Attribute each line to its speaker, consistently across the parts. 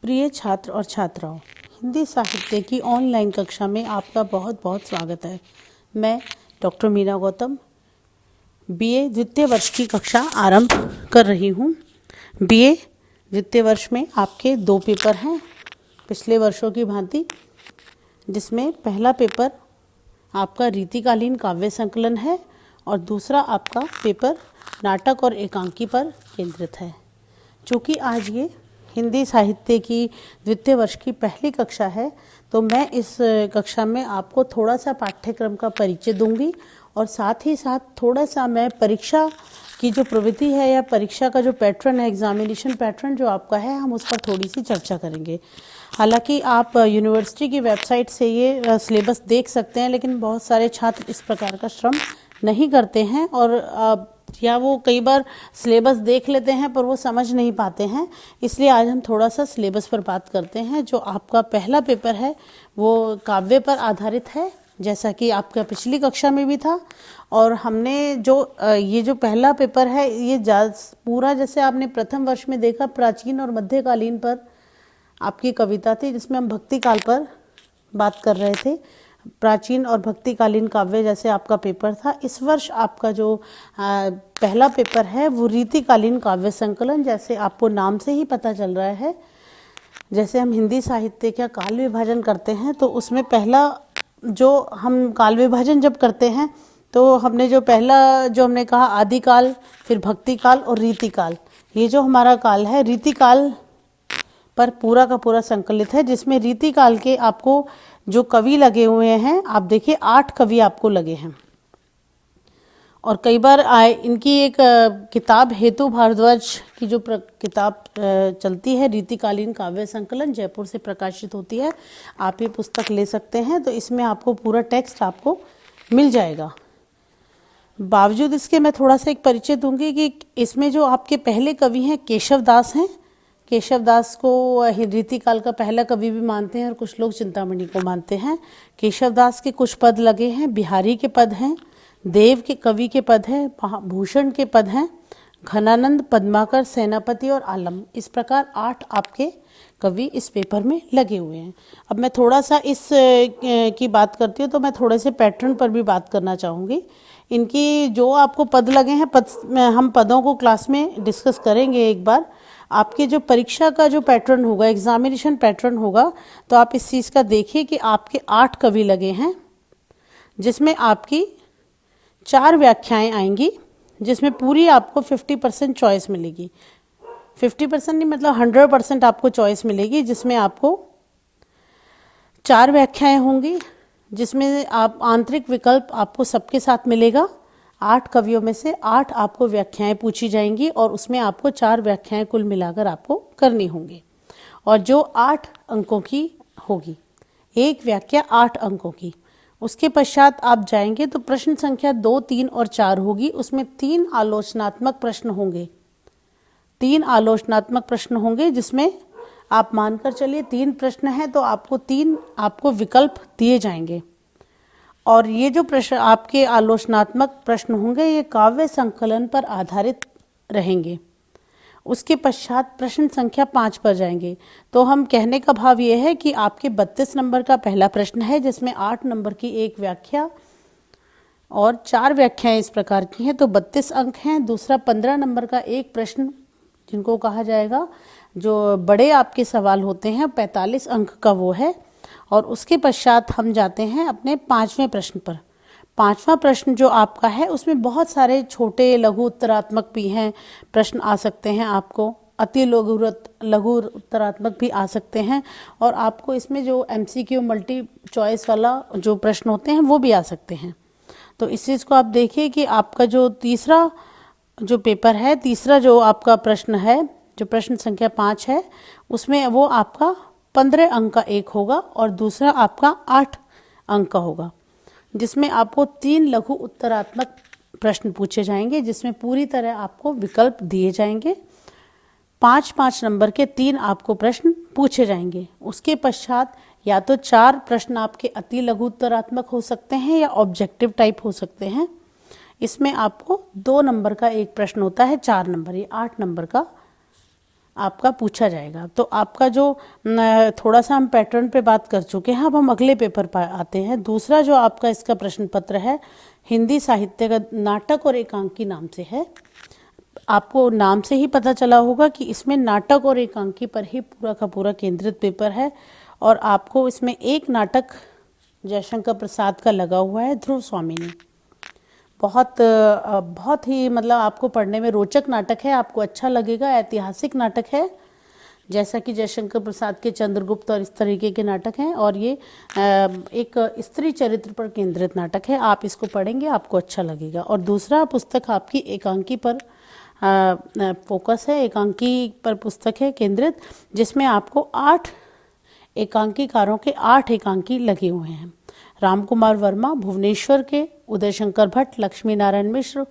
Speaker 1: प्रिय छात्र और छात्राओं, हिंदी साहित्य की ऑनलाइन कक्षा में आपका बहुत बहुत स्वागत है। मैं डॉक्टर मीना गौतम बीए द्वितीय वर्ष की कक्षा आरंभ कर रही हूँ। बीए द्वितीय वर्ष में आपके 2 पेपर हैं पिछले वर्षों की भांति, जिसमें पहला पेपर आपका रीतिकालीन काव्य संकलन है और दूसरा आपका पेपर नाटक और एकांकी पर केंद्रित है। चूँकि आज ये हिंदी साहित्य की द्वितीय वर्ष की पहली कक्षा है, तो मैं इस कक्षा में आपको थोड़ा सा पाठ्यक्रम का परिचय दूंगी और साथ ही साथ थोड़ा सा मैं परीक्षा की जो प्रवृत्ति है या परीक्षा का जो पैटर्न है, एग्जामिनेशन पैटर्न जो आपका है, हम उस पर थोड़ी सी चर्चा करेंगे। हालांकि आप यूनिवर्सिटी की वेबसाइट से ये सिलेबस देख सकते हैं, लेकिन बहुत सारे छात्र इस प्रकार का श्रम नहीं करते हैं और या वो कई बार सिलेबस देख लेते हैं पर वो समझ नहीं पाते हैं। इसलिए आज हम थोड़ा सा सिलेबस पर बात करते हैं। जो आपका पहला पेपर है वो काव्य पर आधारित है, जैसा कि आपका पिछली कक्षा में भी था। और हमने ये जो पहला पेपर है ये पूरा, जैसे आपने प्रथम वर्ष में देखा, प्राचीन और मध्यकालीन पर आपकी कविता थी, जिसमें हम भक्ति काल पर बात कर रहे थे। प्राचीन और भक्तिकालीन काव्य जैसे आपका पेपर था। इस वर्ष आपका जो पहला पेपर है वो रीतिकालीन काव्य संकलन, जैसे आपको नाम से ही पता चल रहा है। जैसे हम हिंदी साहित्य का काल विभाजन करते हैं, तो उसमें पहला जो हम काल विभाजन जब करते हैं तो हमने हमने कहा आदिकाल, फिर भक्तिकाल और रीतिकाल। ये जो हमारा काल है रीतिकाल पर पूरा का पूरा संकलित है, जिसमें रीतिकाल के आपको जो कवि लगे हुए हैं, आप देखिए 8 कवि आपको लगे हैं। और कई बार इनकी एक किताब हेतु भारद्वाज की जो किताब चलती है, रीतिकालीन काव्य संकलन, जयपुर से प्रकाशित होती है। आप ये पुस्तक ले सकते हैं, तो इसमें आपको पूरा टेक्स्ट आपको मिल जाएगा। बावजूद इसके मैं थोड़ा सा एक परिचय दूंगी कि इसमें जो आपके पहले कवि हैं केशव दास हैं। केशव दास को रीतिकाल का पहला कवि भी मानते हैं और कुछ लोग चिंतामणि को मानते हैं। केशव दास के कुछ पद लगे हैं, बिहारी के पद हैं, देव के कवि के पद हैं, भूषण के पद हैं, घनानंद, पद्माकर, सेनापति और आलम। इस प्रकार 8 आपके कवि इस पेपर में लगे हुए हैं। अब मैं थोड़ा सा इस की बात करती हूँ, तो मैं थोड़े से पैटर्न पर भी बात करना चाहूँगी। इनकी जो आपको पद लगे हैं, हम पदों को क्लास में डिस्कस करेंगे एक बार। आपके जो परीक्षा का जो पैटर्न होगा, एग्जामिनेशन पैटर्न होगा, तो आप इस चीज़ का देखिए कि आपके 8 कवि लगे हैं, जिसमें आपकी 4 व्याख्याएं आएंगी, जिसमें पूरी आपको 50% चॉइस मिलेगी। 50% नहीं, मतलब 100% आपको चॉइस मिलेगी, जिसमें आपको 4 व्याख्याएं होंगी, जिसमें आप आंतरिक विकल्प आपको सबके साथ मिलेगा। 8 कवियों में से 8 आपको व्याख्याएं पूछी जाएंगी और उसमें आपको 4 व्याख्याएं कुल मिलाकर आपको करनी होंगी, और जो 8 अंकों की होगी, एक व्याख्या 8 अंकों की। उसके पश्चात आप जाएंगे तो प्रश्न संख्या 2, 3 और 4 होगी। उसमें 3 आलोचनात्मक प्रश्न होंगे। 3 आलोचनात्मक प्रश्न होंगे, जिसमें आप मानकर चलिए 3 प्रश्न हैं तो आपको 3 विकल्प दिए जाएंगे। और ये जो प्रश्न आपके आलोचनात्मक प्रश्न होंगे, ये काव्य संकलन पर आधारित रहेंगे। उसके पश्चात प्रश्न संख्या 5 पर जाएंगे। तो हम कहने का भाव ये है कि आपके 32 नंबर का पहला प्रश्न है, जिसमें 8 नंबर की एक व्याख्या और 4 व्याख्याएं इस प्रकार की हैं, तो 32 अंक हैं। दूसरा 15 नंबर का एक प्रश्न, जिनको कहा जाएगा जो बड़े आपके सवाल होते हैं, 45 अंक का वो है। और उसके पश्चात हम जाते हैं अपने 5वें प्रश्न पर। 5वां प्रश्न जो आपका है, उसमें बहुत सारे छोटे लघु उत्तरात्मक भी हैं, प्रश्न आ सकते हैं आपको, अति लघु उत्तरात्मक भी आ सकते हैं, और आपको इसमें जो MCQ मल्टी चॉइस वाला जो प्रश्न होते हैं वो भी आ सकते हैं। तो इस चीज़ को आप देखिए कि आपका जो तीसरा जो पेपर है, तीसरा जो आपका प्रश्न है, जो प्रश्न संख्या 5 है, उसमें वो आपका 15 अंक का एक होगा और दूसरा आपका 8 अंक का होगा, जिसमें आपको 3 लघु उत्तरात्मक प्रश्न पूछे जाएंगे, जिसमें पूरी तरह आपको विकल्प दिए जाएंगे। 5-5 नंबर के 3 आपको प्रश्न पूछे जाएंगे। उसके पश्चात या तो 4 प्रश्न आपके अति लघु उत्तरात्मक हो सकते हैं या ऑब्जेक्टिव टाइप हो सकते हैं। इसमें आपको 2 नंबर का एक प्रश्न होता है, 4 नंबर, ये 8 नंबर का आपका पूछा जाएगा। तो आपका जो थोड़ा सा हम पैटर्न पे बात कर चुके हैं, अब हम अगले पेपर पर आते हैं। दूसरा जो आपका इसका प्रश्न पत्र है, हिंदी साहित्य का नाटक और एकांकी नाम से है। आपको नाम से ही पता चला होगा कि इसमें नाटक और एकांकी पर ही पूरा का पूरा केंद्रित पेपर है। और आपको इसमें एक नाटक जयशंकर प्रसाद का लगा हुआ है, ध्रुव स्वामिनी। बहुत ही मतलब आपको पढ़ने में रोचक नाटक है, आपको अच्छा लगेगा। ऐतिहासिक नाटक है, जैसा कि जयशंकर प्रसाद के चंद्रगुप्त और इस तरीके के नाटक हैं। और ये एक स्त्री चरित्र पर केंद्रित नाटक है। आप इसको पढ़ेंगे, आपको अच्छा लगेगा। और दूसरा पुस्तक आपकी एकांकी पर फोकस है, एकांकी पर पुस्तक है केंद्रित, जिसमें आपको 8 एकांकीकारों के 8 एकांकी लगे हुए हैं। राम कुमार वर्मा भुवनेश्वर के, उदय शंकर भट्ट, लक्ष्मी नारायण मिश्र,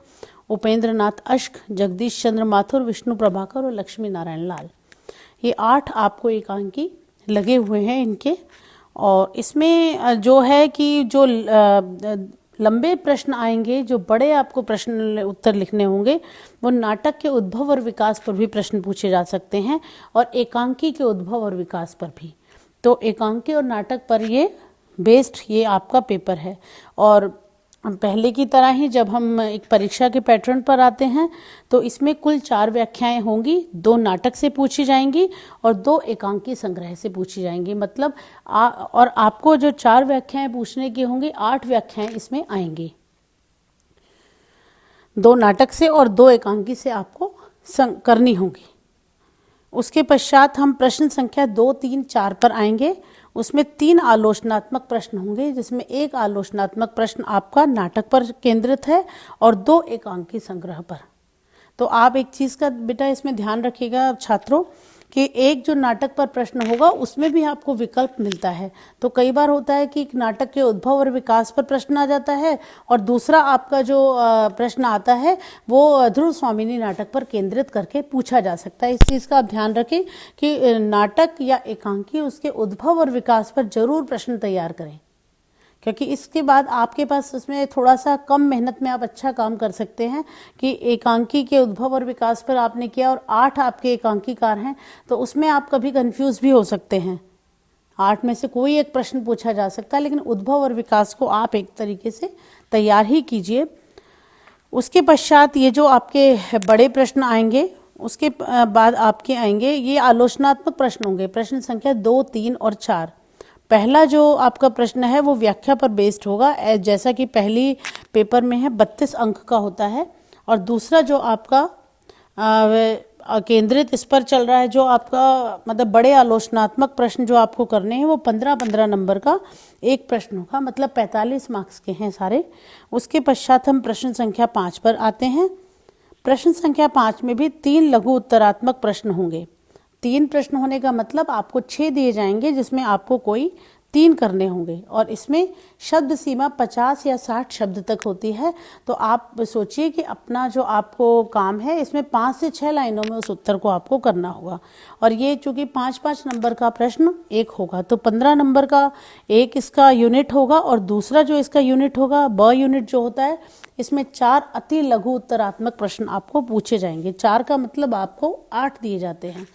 Speaker 1: उपेंद्र नाथ अश्क, जगदीश चंद्र माथुर, विष्णु प्रभाकर और लक्ष्मी नारायण लाल। ये 8 आपको एकांकी लगे हुए हैं इनके। और इसमें जो है कि जो लंबे प्रश्न आएंगे, जो बड़े आपको प्रश्न उत्तर लिखने होंगे, वो नाटक के उद्भव और विकास पर भी प्रश्न पूछे जा सकते हैं और एकांकी के उद्भव और विकास पर भी। तो एकांकी और नाटक पर ये बेस्ड ये आपका पेपर है। और पहले की तरह ही जब हम एक परीक्षा के पैटर्न पर आते हैं तो इसमें कुल 4 व्याख्याएं होंगी, 2 नाटक से पूछी जाएंगी और 2 एकांकी संग्रह से पूछी जाएंगी। मतलब और आपको जो 4 व्याख्याएं पूछने की होंगी, 8 व्याख्याएं इसमें आएंगी, 2 नाटक से और 2 एकांकी से आपको करनी होंगी। उसके पश्चात हम प्रश्न संख्या 2, 3, 4 पर आएंगे। उसमें 3 आलोचनात्मक प्रश्न होंगे, जिसमें एक आलोचनात्मक प्रश्न आपका नाटक पर केंद्रित है और 2 एकांकी संग्रह पर। तो आप एक चीज़ का बेटा इसमें ध्यान रखिएगा छात्रों, कि एक जो नाटक पर प्रश्न होगा उसमें भी आपको विकल्प मिलता है। तो कई बार होता है कि एक नाटक के उद्भव और विकास पर प्रश्न आ जाता है और दूसरा आपका जो प्रश्न आता है वो ध्रुव स्वामिनी नाटक पर केंद्रित करके पूछा जा सकता है। इस चीज़ का आप ध्यान रखें कि नाटक या एकांकी उसके उद्भव और विकास पर जरूर प्रश्न तैयार करें, क्योंकि इसके बाद आपके पास उसमें थोड़ा सा कम मेहनत में आप अच्छा काम कर सकते हैं। कि एकांकी के उद्भव और विकास पर आपने किया और 8 आपके एकांकीकार हैं, तो उसमें आप कभी कंफ्यूज भी हो सकते हैं। 8 में से कोई एक प्रश्न पूछा जा सकता है, लेकिन उद्भव और विकास को आप एक तरीके से तैयार ही कीजिए। उसके पश्चात ये जो आपके बड़े प्रश्न आएंगे, उसके बाद आपके आएंगे ये आलोचनात्मक प्रश्न होंगे, प्रश्न संख्या 2, 3 और 4। पहला जो आपका प्रश्न है वो व्याख्या पर बेस्ड होगा, जैसा कि पहली पेपर में है 32 अंक का होता है। और दूसरा जो आपका केंद्रित इस पर चल रहा है, जो आपका मतलब बड़े आलोचनात्मक प्रश्न जो आपको करने हैं, वो 15-15 नंबर का एक प्रश्न होगा, मतलब 45 मार्क्स के हैं सारे। उसके पश्चात हम प्रश्न संख्या 5 पर आते हैं। प्रश्न संख्या 5 में भी 3 लघु उत्तरात्मक प्रश्न होंगे। 3 प्रश्न होने का मतलब आपको 6 दिए जाएंगे, जिसमें आपको कोई 3 करने होंगे। और इसमें शब्द सीमा 50 या 60 शब्द तक होती है। तो आप सोचिए कि अपना जो आपको काम है, इसमें 5 से 6 लाइनों में उस उत्तर को आपको करना होगा। और ये चूंकि 5-5 नंबर का प्रश्न एक होगा, तो 15 नंबर का एक इसका यूनिट होगा। और दूसरा जो इसका यूनिट होगा, ब यूनिट जो होता है, इसमें 4 अति लघु उत्तरात्मक प्रश्न आपको पूछे जाएंगे। 4 का मतलब आपको 8 दिए जाते हैं।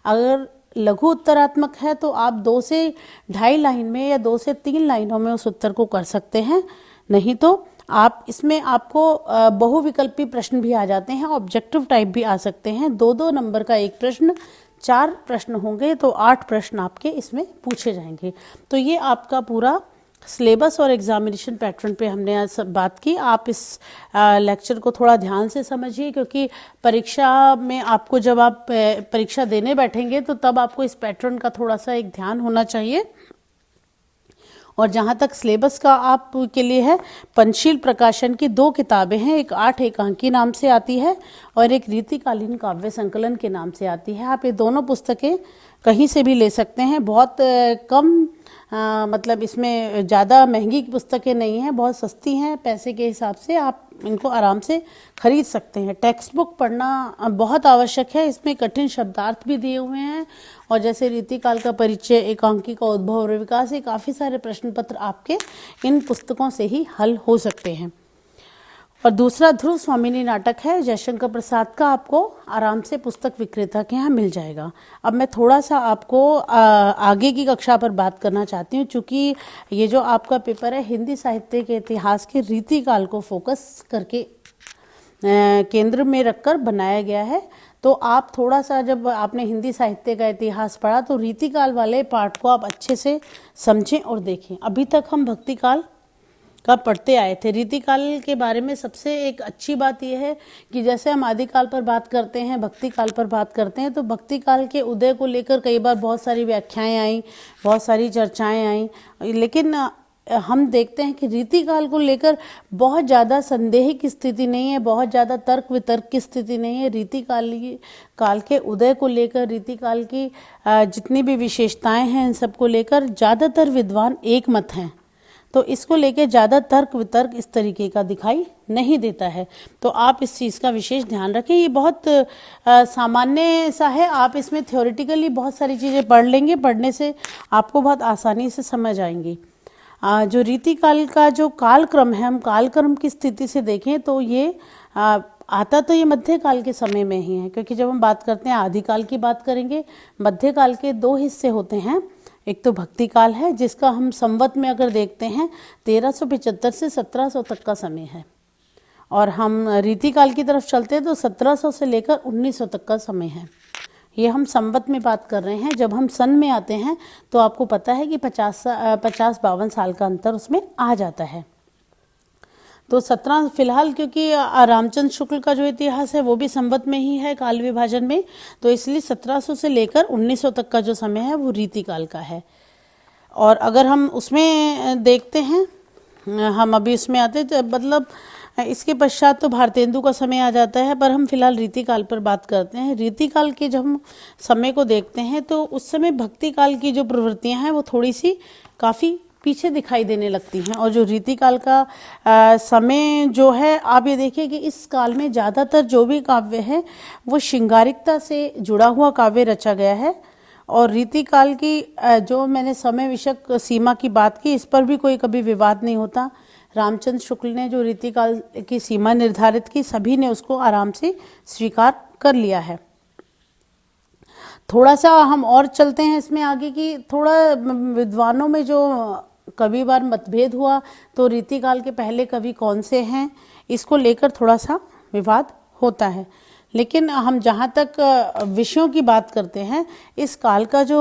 Speaker 1: अगर लघु उत्तरात्मक है तो आप 2 से 2.5 लाइन में या 2 से 3 लाइनों में उस उत्तर को कर सकते हैं। नहीं तो आप इसमें आपको बहुविकल्पी प्रश्न भी आ जाते हैं, ऑब्जेक्टिव टाइप भी आ सकते हैं। 2-2 नंबर का एक प्रश्न, 4 प्रश्न होंगे तो 8 प्रश्न आपके इसमें पूछे जाएंगे। तो ये आपका पूरा सिलेबस और एग्जामिनेशन पैटर्न पे हमने आज बात की। आप इस लेक्चर को थोड़ा ध्यान से समझिए, क्योंकि परीक्षा में आपको जब आप परीक्षा देने बैठेंगे तो तब आपको इस पैटर्न का थोड़ा सा एक ध्यान होना चाहिए। और जहाँ तक सिलेबस का आप के लिए है, पंचशील प्रकाशन की 2 किताबें हैं, एक 8 एकांकी नाम से आती है और एक रीतिकालीन काव्य संकलन के नाम से आती है। आप ये दोनों पुस्तकें कहीं से भी ले सकते हैं। बहुत कम मतलब इसमें ज़्यादा महंगी पुस्तकें नहीं हैं, बहुत सस्ती हैं, पैसे के हिसाब से आप इनको आराम से खरीद सकते हैं। टेक्स्ट बुक पढ़ना बहुत आवश्यक है, इसमें कठिन शब्दार्थ भी दिए हुए हैं और जैसे रीतिकाल का परिचय, एकांकी का उद्भव और विकास, ये काफ़ी सारे प्रश्न पत्र आपके इन पुस्तकों से ही हल हो सकते हैं। और दूसरा ध्रुव स्वामिनी नाटक है जयशंकर प्रसाद का, आपको आराम से पुस्तक विक्रेता के यहाँ मिल जाएगा। अब मैं थोड़ा सा आपको आगे की कक्षा पर बात करना चाहती हूँ, चूँकि ये जो आपका पेपर है हिंदी साहित्य के इतिहास के रीतिकाल को फोकस करके केंद्र में रखकर बनाया गया है। तो आप थोड़ा सा, जब आपने हिंदी साहित्य का इतिहास पढ़ा तो रीतिकाल वाले पार्ट को आप अच्छे से समझें और देखें। अभी तक हम भक्तिकाल का पढ़ते आए थे। रीतिकाल के बारे में सबसे एक अच्छी बात यह है कि जैसे हम आदिकाल पर बात करते हैं, भक्ति काल पर बात करते हैं, तो भक्ति काल के उदय को लेकर कई बार बहुत सारी व्याख्याएं आई, बहुत सारी चर्चाएं आई, लेकिन हम देखते हैं कि रीतिकाल को लेकर बहुत ज़्यादा संदेह की स्थिति नहीं है, बहुत ज़्यादा तर्क वितर्क की स्थिति नहीं है। काल के उदय को लेकर, रीतिकाल की जितनी भी विशेषताएं हैं, इन सब को लेकर ज़्यादातर विद्वान एक मत हैं। तो इसको लेकर ज़्यादा तर्क वितर्क इस तरीके का दिखाई नहीं देता है। तो आप इस चीज़ का विशेष ध्यान रखें। ये बहुत सामान्य सा है, आप इसमें थ्योरेटिकली बहुत सारी चीज़ें पढ़ लेंगे, पढ़ने से आपको बहुत आसानी से समझ आएंगी। जो रीतिकाल का जो कालक्रम है, हम कालक्रम की स्थिति से देखें तो ये आता तो ये मध्यकाल के समय में ही है, क्योंकि जब हम बात करते हैं आदिकाल की बात करेंगे, मध्यकाल के दो हिस्से होते हैं। एक तो भक्ति काल है, जिसका हम संवत में अगर देखते हैं 1375 से 1700 तक का समय है, और हम रीतिकाल की तरफ चलते हैं तो 1700 से लेकर 1900 तक का समय है। ये हम संवत में बात कर रहे हैं। जब हम सन में आते हैं तो आपको पता है कि 50-52 साल का अंतर उसमें आ जाता है। तो 17 फिलहाल, क्योंकि रामचंद्र शुक्ल का जो इतिहास है वो भी संवत में ही है, काल विभाजन में, तो इसलिए 1700 से लेकर 1900 तक का जो समय है वो रीतिकाल का है। और अगर हम उसमें देखते हैं, हम अभी उसमें आते हैं तो मतलब इसके पश्चात तो भारतेंदु का समय आ जाता है, पर हम फिलहाल रीतिकाल पर बात करते हैं। रीतिकाल के जब हम समय को देखते हैं तो उस समय भक्ति काल की जो प्रवृत्तियां हैं वो थोड़ी सी काफ़ी पीछे दिखाई देने लगती हैं, और जो रीतिकाल का समय जो है, आप ये देखिए कि इस काल में ज़्यादातर जो भी काव्य है वो श्रृंगारिकता से जुड़ा हुआ काव्य रचा गया है। और रीतिकाल की जो मैंने समय विषयक सीमा की बात की, इस पर भी कोई कभी विवाद नहीं होता। रामचंद्र शुक्ल ने जो रीतिकाल की सीमा निर्धारित की, सभी ने उसको आराम से स्वीकार कर लिया है। थोड़ा सा हम और चलते हैं इसमें आगे की, थोड़ा विद्वानों में जो कभी बार मतभेद हुआ, तो रीतिकाल के पहले कवि कौन से हैं, इसको लेकर थोड़ा सा विवाद होता है। लेकिन हम जहाँ तक विषयों की बात करते हैं, इस काल का जो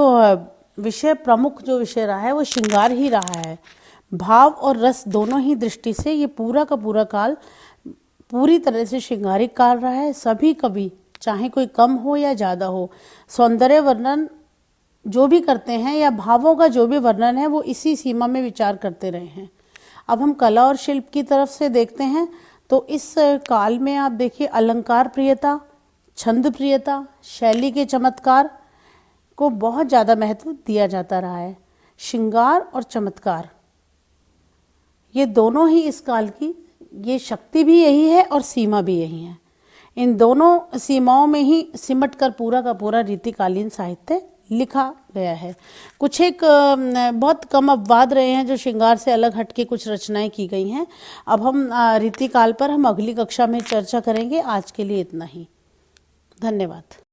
Speaker 1: विषय, प्रमुख जो विषय रहा है वो श्रृंगार ही रहा है। भाव और रस दोनों ही दृष्टि से ये पूरा का पूरा काल पूरी तरह से श्रृंगारिक काल रहा है। सभी कवि, चाहे कोई कम हो या ज़्यादा हो, सौंदर्य वर्णन जो भी करते हैं या भावों का जो भी वर्णन है वो इसी सीमा में विचार करते रहे हैं। अब हम कला और शिल्प की तरफ से देखते हैं तो इस काल में आप देखिए अलंकार प्रियता, छंद प्रियता, शैली के चमत्कार को बहुत ज़्यादा महत्व दिया जाता रहा है। श्रृंगार और चमत्कार, ये दोनों ही इस काल की, ये शक्ति भी यही है और सीमा भी यही है। इन दोनों सीमाओं में ही सिमट कर पूरा का पूरा रीतिकालीन साहित्य लिखा गया है। कुछ एक बहुत कम अपवाद रहे हैं जो श्रृंगार से अलग हटके कुछ रचनाएं की गई हैं। अब हम रीतिकाल पर हम अगली कक्षा में चर्चा करेंगे। आज के लिए इतना ही। धन्यवाद।